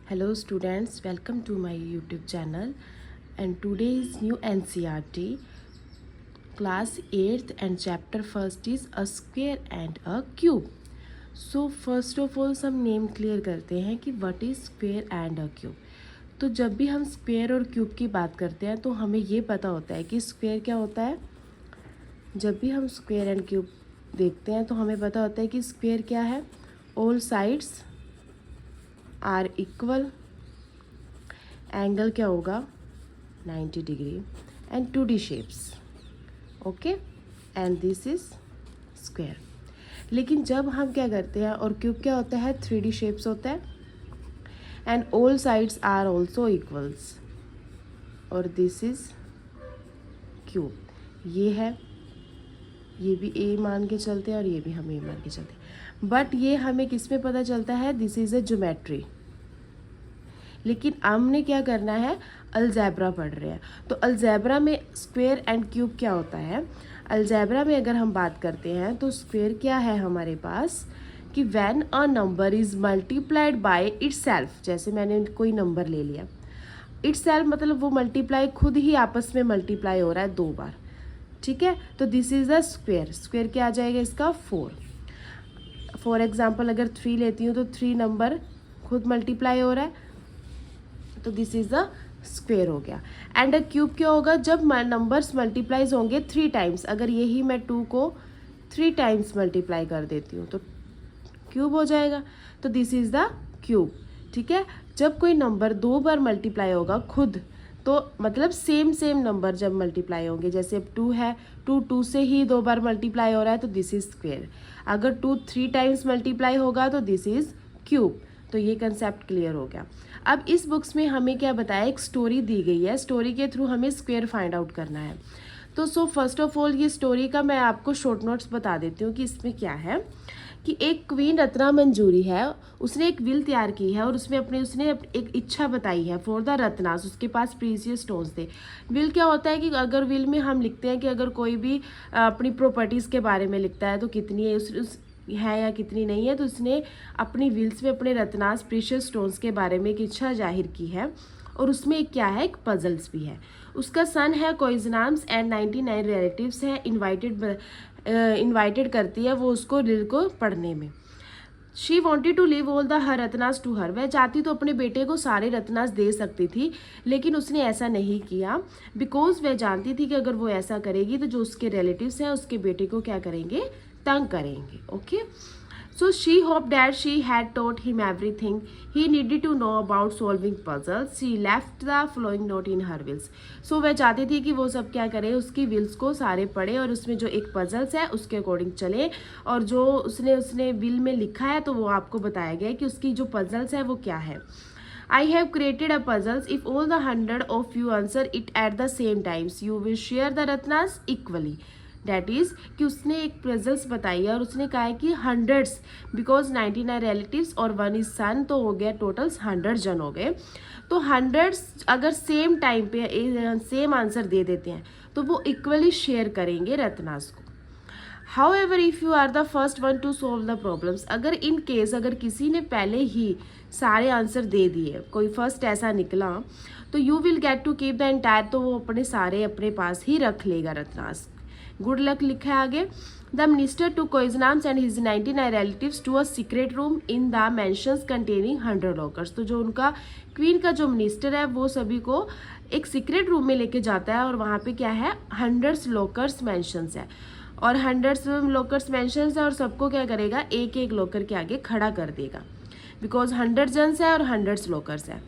Hello students, welcome to my YouTube channel, and today is new NCERT class 8th and chapter 1st is a square and a cube. So first of all हम name clear करते हैं कि what is square and a cube. तो जब भी हम square और cube की बात करते हैं तो हमें ये पता होता है कि स्क्वेयर क्या होता है. जब भी हम स्क्वेयर एंड क्यूब देखते हैं तो हमें पता होता है कि स्क्वेयर क्या है, all sides are equal, angle क्या होगा 90 degree and 2D shapes, okay, and this is square. लेकिन जब हम क्या करते हैं और क्यूब क्या होता है 3D शेप्स होता है and all sides are also equals, और दिस इज क्यूब. ये है, ये भी ए मान के चलते हैं और ये भी हम ए मान के चलते हैं, बट ये हमें किस में पता चलता है, दिस इज अ ज्योमेट्री. लेकिन हमने क्या करना है, अलजेब्रा पढ़ रहे हैं. तो अलजेब्रा में स्क्वेयर एंड क्यूब क्या होता है. अलजेब्रा में अगर हम बात करते हैं तो स्क्वेयर क्या है हमारे पास कि when a number is multiplied by itself. जैसे मैंने कोई नंबर ले लिया, इटसेल्फ मतलब वो मल्टीप्लाई खुद ही आपस में मल्टीप्लाई हो रहा है 2 बार, ठीक है. तो this is a square. Square क्या आ जाएगा इसका 4. फॉर एग्जाम्पल अगर 3 लेती हूँ तो 3 नंबर खुद मल्टीप्लाई हो रहा है, तो दिस इज अ स्क्वेयर हो गया. एंड अ क्यूब क्या होगा, जब नंबर्स मल्टीप्लाइज होंगे 3 टाइम्स. अगर यही मैं 2 को 3 टाइम्स मल्टीप्लाई कर देती हूँ तो क्यूब हो जाएगा. तो दिस इज द क्यूब, ठीक है. जब कोई नंबर 2 बार मल्टीप्लाई होगा खुद, तो मतलब सेम नंबर जब मल्टीप्लाई होंगे, जैसे अब 2 है, 2 से ही 2 बार मल्टीप्लाई हो रहा है तो दिस इज स्क्वेयर. अगर 2 3 टाइम्स मल्टीप्लाई होगा तो दिस इज क्यूब. तो ये कंसेप्ट क्लियर हो गया. अब इस बुक्स में हमें क्या बताया, एक स्टोरी दी गई है, स्टोरी के थ्रू हमें स्क्वेयर फाइंड आउट करना है. तो फर्स्ट ऑफ ऑल ये स्टोरी का मैं आपको शॉर्ट नोट्स बता देती हूँ कि इसमें क्या है. कि एक क्वीन रत्ना मंजूरी है, उसने एक विल तैयार की है और उसने एक इच्छा बताई है फॉर द रत्नास. उसके पास प्रीसियस स्टोन्स थे. विल क्या होता है कि अगर विल में हम लिखते हैं कि अगर कोई भी अपनी प्रॉपर्टीज़ के बारे में लिखता है तो कितनी है उस है या कितनी नहीं है, तो उसने अपनी विल्स में अपने रत्नास प्रीशियस स्टोन्स के बारे में एक इच्छा जाहिर की है. और उसमें एक क्या है, एक पजल्स भी है. उसका सन है कोइजनाम्स एंड 99 रिलेटिव्स हैं. इन्वाइटेड करती है वो उसको दिल को पढ़ने में. She wanted to leave all the her रत्नास टू हर. वह चाहती तो अपने बेटे को सारे रत्नास दे सकती थी, लेकिन उसने ऐसा नहीं किया बिकॉज वह जानती थी कि अगर वो ऐसा करेगी तो जो उसके रिलेटिव्स हैं उसके बेटे को क्या करेंगे, तंग करेंगे. Okay, so she hope that she had taught him everything he needed to know about solving puzzles. She left the flowing note in her wills. So वह चाहती थी कि वो सब क्या करें, उसकी विल्स को सारे पढ़े और उसमें जो एक पजल्स है उसके अकॉर्डिंग चले. और जो उसने विल में लिखा है तो वो आपको बताया गया है कि उसकी जो पजल्स है वो क्या है. I have created a puzzles. If all the 100 of you answer it at the same times, you will share the ratnas equally. That is कि उसने एक पजल्स बताई है और उसने कहा है कि 100s बिकॉज 99 रिलेटिव्स और 1 इज सन, तो हो गया टोटल्स 100 जन हो गए. तो 100s अगर सेम टाइम पे सेम आंसर दे देते हैं तो वो इक्वली शेयर करेंगे रत्नास को. However, if you are the first one to solve the problems, अगर इन केस अगर किसी ने पहले ही सारे आंसर दे दिए, कोई फर्स्ट ऐसा निकला, तो you will get to keep the entire. तो वो अपने सारे अपने पास ही रख लेगा रत्नास. गुड लक लिखा है आगे. द मिनिस्टर टू कोइजनाम्स and his 99 relatives to a secret room in the mansions containing 100 lockers. तो जो उनका क्वीन का जो मिनिस्टर है वो सभी को एक सीक्रेट रूम में लेके जाता है और वहाँ पे क्या है 100 लॉकर्स मैंशंस है और 100 लॉकर्स मैंशंस है और सबको क्या करेगा, एक एक लॉकर के आगे खड़ा कर देगा बिकॉज 100 जन्स है और 100 लॉकर्स है.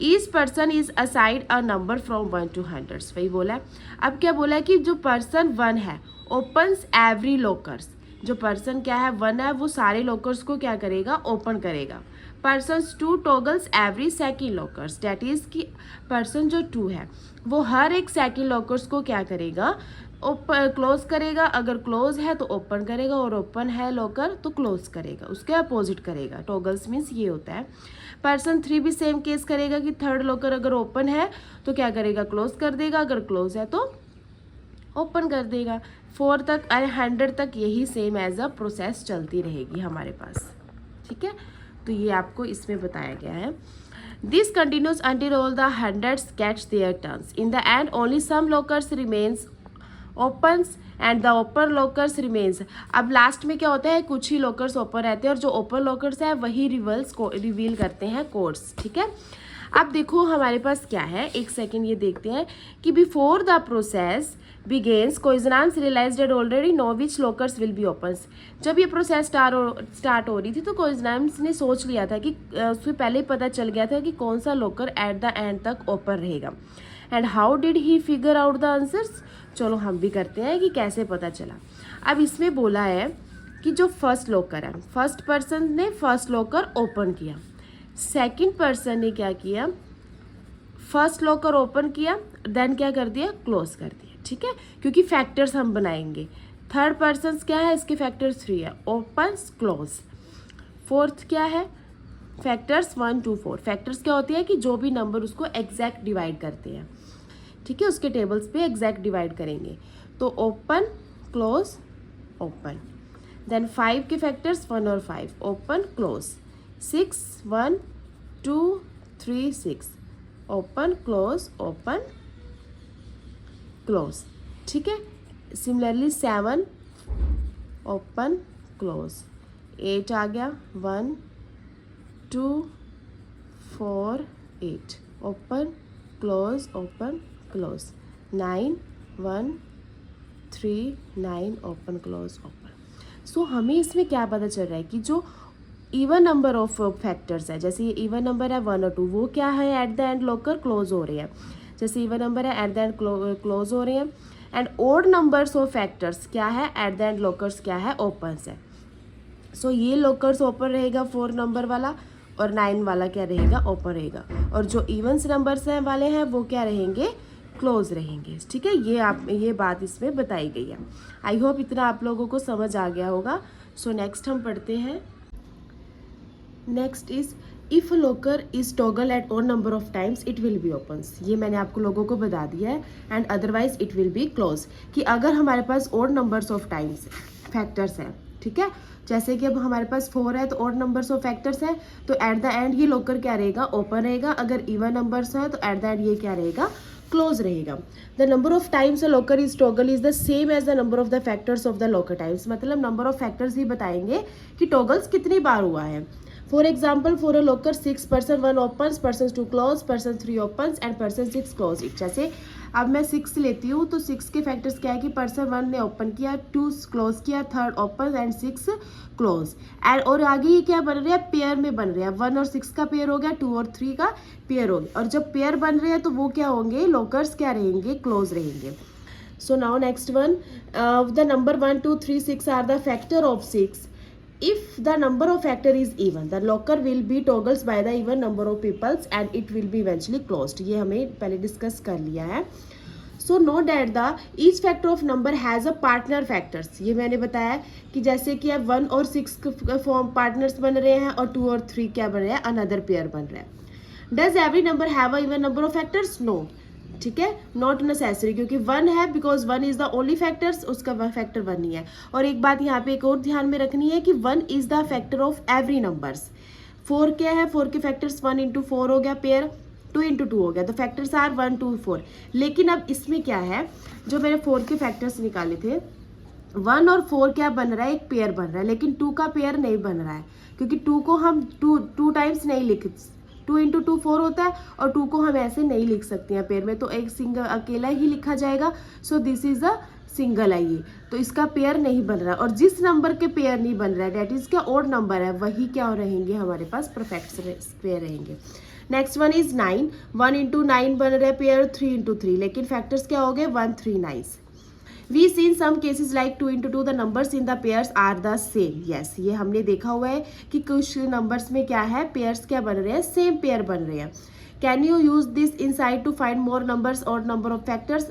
Each person is aside a number from 1 to 100. वही बोला है. अब क्या बोला है कि जो पर्सन 1 है ओपन्स एवरी लॉकर्स. जो पर्सन क्या है 1 है वो सारे लॉकर्स को क्या करेगा, ओपन करेगा. Persons 2 toggles every second lockers. That is कि पर्सन जो 2 है वो हर एक सेकेंड लॉकर्स को क्या करेगा, क्लोज करेगा. अगर क्लोज है तो ओपन करेगा और ओपन है लॉकर तो क्लोज करेगा, उसके अपोजिट करेगा. टॉगल्स मीन्स ये होता है. पर्सन 3 भी सेम केस करेगा कि थर्ड लॉकर अगर ओपन है तो क्या करेगा, क्लोज कर देगा. अगर क्लोज है तो ओपन कर देगा. 4 तक 100 तक यही सेम एज अ प्रोसेस चलती रहेगी हमारे पास, ठीक है. तो ये आपको इसमें बताया गया है. This continues until all the hundreds catch their turns. In the end, only some lockers remains opens and the open lockers remains. अब लास्ट में क्या होता है, कुछ ही लॉकर्स ओपन रहते हैं और जो ओपन लॉकर्स है वही रिवील करते हैं कोड्स, ठीक है। अब देखो हमारे पास क्या है, एक सेकेंड ये देखते हैं कि बिफोर द प्रोसेस बिगेन्स कोइजनान्स realise that already know which lockers will be opens. जब ये प्रोसेस स्टार्ट हो रही थी तो कोइजनान्स ने सोच लिया था कि उससे पहले ही पता चल गया था कि कौन सा लॉकर एट द एंड तक ओपन रहेगा। And how did he figure out the answers, चलो हम भी करते हैं कि कैसे पता चला। अब इसमें बोला है कि जो फर्स्ट लॉकर है, फर्स्ट पर्सन ने फर्स्ट लॉकर ओपन किया, सेकंड पर्सन ने क्या किया, फर्स्ट लॉकर ओपन किया देन क्या कर दिया, क्लोज कर दिया, ठीक है, क्योंकि फैक्टर्स हम बनाएंगे। थर्ड पर्सन क्या है, इसके फैक्टर्स 3 है, ओपन क्लोज। फोर्थ क्या है, फैक्टर्स 1 2 4। फैक्टर्स क्या होती है कि जो भी नंबर उसको एग्जैक्ट डिवाइड करते हैं, ठीक है, उसके टेबल्स पे एग्जैक्ट डिवाइड करेंगे। तो ओपन क्लोज ओपन। देन 5 के फैक्टर्स 1 और 5, open close. 6 1 2 3 6, open close close, ठीक है। Similarly 7 open close. 8 आ गया, 1 2 4 8, open close close. 9 1 3 9, open close open. So हमें इसमें क्या पता चल रहा है कि जो इवन नंबर ऑफ फैक्टर्स है, जैसे ये इवन नंबर है 1 और 2, वो क्या है at the end locker close हो रहे हैं। जैसे इवन नंबर है एट द एंड क्लोज हो रहे हैं। And odd numbers of factors क्या है, एट द एंड लॉकर्स क्या है, ओपन है। सो ये लॉकर्स ओपन रहेगा 4 नंबर वाला और 9 वाला क्या रहेगा, ओपन रहेगा। और जो इवन्स नंबर्स हैं वाले हैं वो क्या रहेंगे, क्लोज रहेंगे, ठीक है। ये बात इसमें बताई गई है। आई होप इतना आप लोगों को समझ आ गया होगा। सो नेक्स्ट हम पढ़ते हैं। Next is if locker is toggle at odd number of times it will be opens. ये मैंने आपको लोगों को बता दिया है। And otherwise it will be close, कि अगर हमारे पास odd numbers of times factors हैं, ठीक है, जैसे कि अब हमारे पास 4 है तो ऑड नंबर्स ऑफ फैक्टर्स है, तो एट द एंड ये लॉकर क्या रहेगा, ओपन रहेगा। अगर इवन नंबर्स है तो एट द एंड ये क्या रहेगा, क्लोज रहेगा। The number of times a locker is toggle is the same as the number of the factors of the locker times. मतलब नंबर ऑफ फैक्टर्स ही बताएंगे कि टॉगल्स कितनी बार हुआ है। For example for a locker 6 person 1 opens, person 2 close, person 3 opens and person 6 close it। जैसे अब मैं 6 लेती हूँ तो 6 के फैक्टर्स क्या है कि person 1 ने ओपन किया, 2 क्लोज किया, 3rd open and 6 close. And और आगे ये क्या बन रहा है, पेयर में बन रहा है। 1 और 6 का पेयर हो गया, 2 और 3 का पेयर हो गया। और जब पेयर बन रहे हैं तो वो क्या होंगे, लॉकर्स क्या रहेंगे, क्लोज रहेंगे। So now next one, the number 1 2 3 6 are the factor of 6। If the number of factor is even, the locker will be toggles by the even number of peoples and it will be eventually closed। ये हमें पहले discuss कर लिया है। So note that the each factor of number has a partner factors। ये मैंने बताया कि जैसे कि अब 1 और 6 फॉर्म पार्टनर्स बन रहे हैं और 2 और 3 क्या बन रहे हैं, अनदर पेयर बन रहा है। Does every number have a even number of factors? No, ठीक है, नॉट नेसेसरी, क्योंकि 1 है because 1 is the only factors, उसका फैक्टर 1 नहीं है। और एक बात यहाँ पे एक और ध्यान में रखनी है कि 1 is the factor of every numbers. 4 क्या है, 4 के फैक्टर्स 1 इंटू 4 हो गया पेयर, 2 इंटू 2 हो गया, तो फैक्टर्स आर 1 2 4। लेकिन अब इसमें क्या है, जो मैंने 4 के फैक्टर्स निकाले थे, 1 और 4 क्या बन रहा है, एक पेयर बन रहा है, लेकिन 2 का पेयर नहीं बन रहा है, क्योंकि 2 को हम 2 टाइम्स नहीं लिख, 2 इंटू 2 4 होता है और 2 को हम ऐसे नहीं लिख सकते हैं पेयर में, तो एक सिंगल अकेला ही लिखा जाएगा। So this is a single है ये, तो इसका पेयर नहीं बन रहा। और जिस नंबर के पेयर नहीं बन रहा है डेट इज क्या ऑड नंबर है, वही क्या रहेंगे हमारे पास, परफेक्ट पेयर रहेंगे। नेक्स्ट वन इज 9, 1 इंटू 9 बन रहा है पेयर 3 इंटू 3, लेकिन फैक्टर्स क्या हो गए 1 3 9। We see in some cases like 2 into 2 the numbers in the pairs are the same। yes, ये हमने देखा हुआ है कि कुछ नंबर्स में क्या है, पेयर्स क्या बन रहे हैं, सेम पेयर बन रहे हैं। Can you use this inside to find more numbers और नंबर ऑफ फैक्टर्स।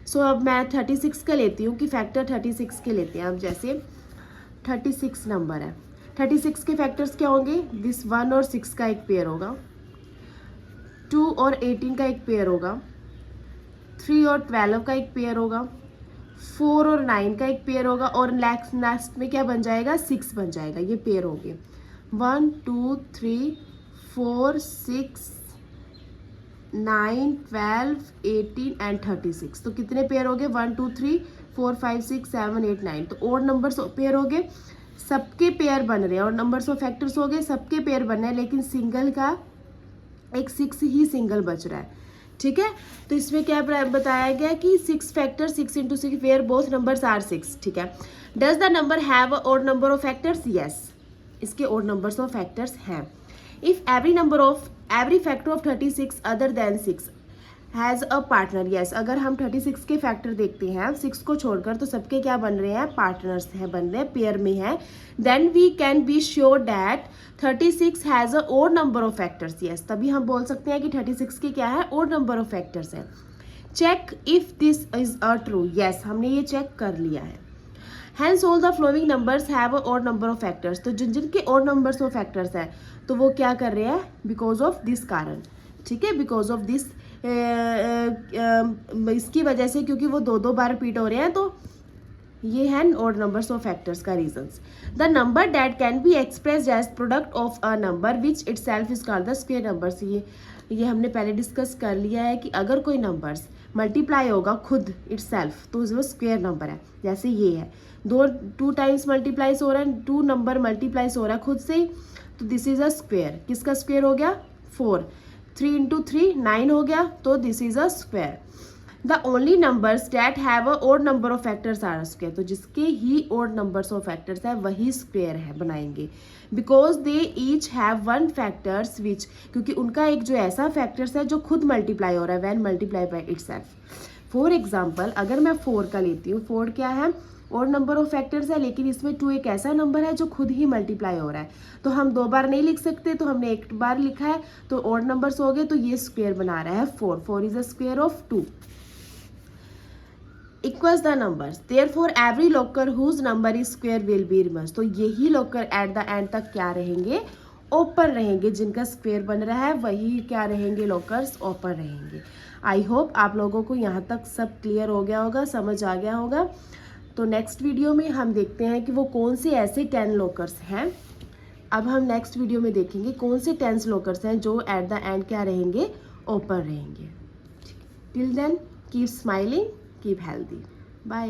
सो अब मैं 36 का लेती हूँ कि फैक्टर 36 के लेते हैं। अब जैसे 36 नंबर है, 36 के फैक्टर्स क्या होंगे, दिस 1 और 6 का एक पेयर होगा, 2 और 18 का एक पेयर होगा, 3 और 12 का एक पेयर होगा, 4 और 9 का एक पेयर होगा, और लास्ट में क्या बन जाएगा, 6 बन जाएगा। ये पेयर हो गए 1 2 3 4 6 9, 12, 18 एंड 36। तो कितने पेयर हो गए? 1, 2, 3, 4, 5, 6, 7, 8, 9। तो ओड नंबर्स पेयर हो गए, सबके पेयर बन रहे हैं, और नंबर्स ऑफ फैक्टर्स हो गए, सबके पेयर बन रहे हैं, लेकिन सिंगल का एक 6 ही सिंगल बच रहा है। ठीक है, तो इसमें क्या बताया गया कि 6 factor 6 into 6 where both numbers are 6। ठीक है, does the number have a odd number of factors? Yes, इसके ओड नंबर्स ऑफ फैक्टर्स हैं। If every factor of 36 other than 6 has a partner. Yes, अगर हम 36 के फैक्टर देखते हैं 6 को छोड़कर, तो सबके क्या बन रहे हैं? पार्टनर्स हैं, बन रहे हैं, पेयर में है। Then we can be sure that 36 has a odd number of factors. Yes, तभी हम बोल सकते हैं कि 36 के क्या है? ओड नंबर ऑफ फैक्टर्स है। Check if this is a true. Yes, हमने ये चेक कर लिया है। Hence all the following numbers have a odd number of factors। तो जिन जिनके odd numbers of factors है, तो वो क्या कर रहे हैं? Because of this कारण। ठीक है, बिकॉज ऑफ दिस, इसकी वजह से, क्योंकि वो दो बार रिपीट हो रहे हैं, तो ये है ओड नंबर्स ऑफ फैक्टर्स का reasons. The number that can be expressed as product of a number which itself is called the square numbers. ये हमने पहले डिस्कस कर लिया है कि अगर कोई नंबर्स मल्टीप्लाई होगा खुद इट सेल्फ, तो वो स्क्वायर नंबर है। जैसे ये है, 2 टाइम्स मल्टीप्लाइज हो रहा है, 2 नंबर मल्टीप्लाइज हो रहा है खुद से, तो दिस इज अ स्क्वायर। किसका स्क्वायर हो गया? 4। 3 इंटू 3 9 हो गया, तो this is a square. The only numbers that have a odd number of factors are square. तो जिसके ही ओड नंबर्स ऑफ फैक्टर्स है वही स्क्वायर है, बनाएंगे। Because they each have 1 factors which, क्योंकि उनका एक जो ऐसा फैक्टर्स है जो खुद मल्टीप्लाई हो रहा है, when multiply by itself. For example, अगर मैं 4 का लेती हूँ, 4 क्या है? ओड नंबर ऑफ फैक्टर्स है, लेकिन इसमें 2 एक ऐसा नंबर है जो खुद ही मल्टीप्लाई हो रहा है, तो हम 2 बार नहीं लिख सकते, तो हमने 1 बार लिखा है, तो ओड नंबर्स हो गए, तो ये स्क्वायर बना रहा है 4। 4 is a square of 2 equals the numbers. Therefore every locker whose number is square will be remerge. तो यही लोकर एट द एंड तक क्या रहेंगे? ओपन रहेंगे। जिनका स्क्वायर बन रहा है वही क्या रहेंगे? लोकर्स ओपन रहेंगे। आई होप आप लोगों को यहाँ तक सब क्लियर हो गया होगा, समझ आ गया होगा। तो नेक्स्ट वीडियो में हम देखते हैं कि वो कौन से ऐसे 10 लोकर्स हैं। अब हम नेक्स्ट वीडियो में देखेंगे कौन से 10 लोकर्स हैं जो एट द एंड क्या रहेंगे? ओपन रहेंगे। Till then keep smiling, keep healthy, bye.